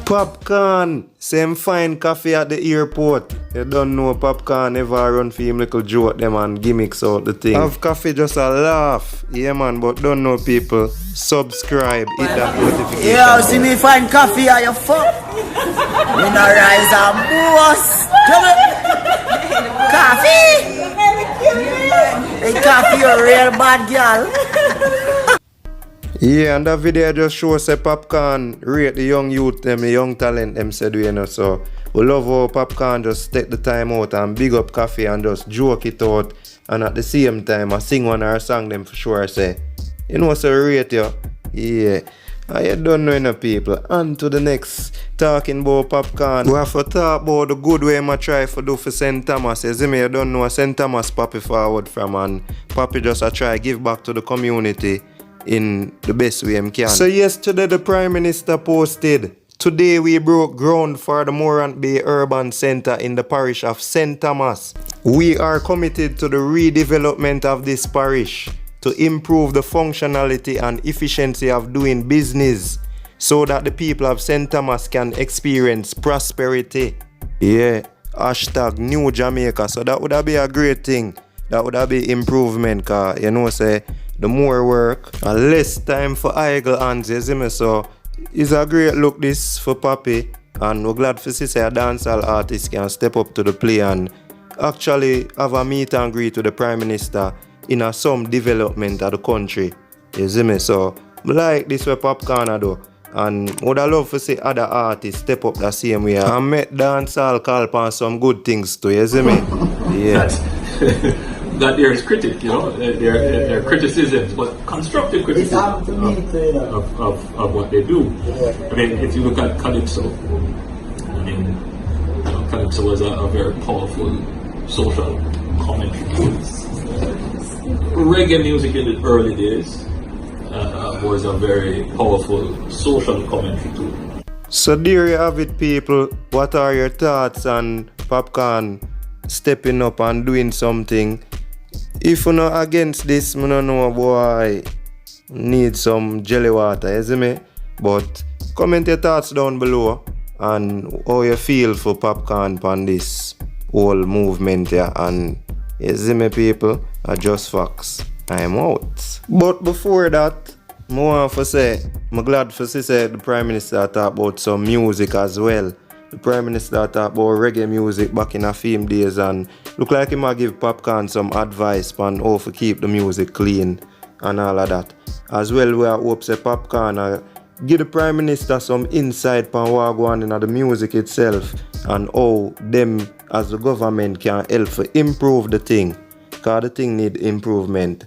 Popcaan, same fine coffee at the airport. You don't know Popcaan ever run for him little joke them and gimmicks out the thing. Have coffee just a laugh, yeah man, but don't know people. Subscribe, hit that notification. Yeah, see me find coffee at your fuck. Me no rise and boss. Come on. Coffee. Hey, coffee, you a real bad girl. Yeah, and that video just shows say Popcaan rate the young youth them, the young talent them said we know. So we love how Popcaan just take the time out and big up Koffee and just joke it out, and at the same time I sing one of our song them for sure say, you know so rate you. Yeah. I don't know enough people. On to the next. Talking about Popcaan. We have to talk about the good way I try to do for St. Thomas. You see me, I don't know St. Thomas Poppy forward from, and Poppy just try give back to the community in the best way I can. So yesterday the Prime Minister posted, today we broke ground for the Morant Bay Urban Centre in the parish of St. Thomas. We are committed to the redevelopment of this parish to improve the functionality and efficiency of doing business so that the people of St. Thomas can experience prosperity. Yeah, hashtag New Jamaica. So that would be a great thing. That would be improvement, cause you know say the more work and less time for idle hands, you see me? So it's a great look this for Poppy, and we're glad for see say a dancehall artist can step up to the play and actually have a meet and greet with the Prime Minister in a some development of the country. You see me? So I like this way Popcaan do, and would I love to see other artists step up the same way and make dancehall call upon some good things too, you see me? Yeah. That there is critic, you know, there are criticisms, but constructive criticism of what they do. I mean, if you look at Calypso, I mean, you know, Calypso was a very powerful social commentary. Reggae music in the early days was a very powerful social commentary too. So there you have it, people. What are your thoughts on Popcaan stepping up and doing something? If you're not against this, I don't know, boy, need some jelly water, you see me? But comment your thoughts down below and how you feel for Popcaan on this whole movement here. And you see me, people, I just facts. I'm out. But before that, I want to say, I'm glad for see the Prime Minister talk about some music as well. The Prime Minister talk about reggae music back in a film days, and look like he might give Popcaan some advice on how to keep the music clean and all of that. As well, we hope say Popcaan give the Prime Minister some insight on what go on in the music itself and how them as the government can help to improve the thing, because the thing need improvement.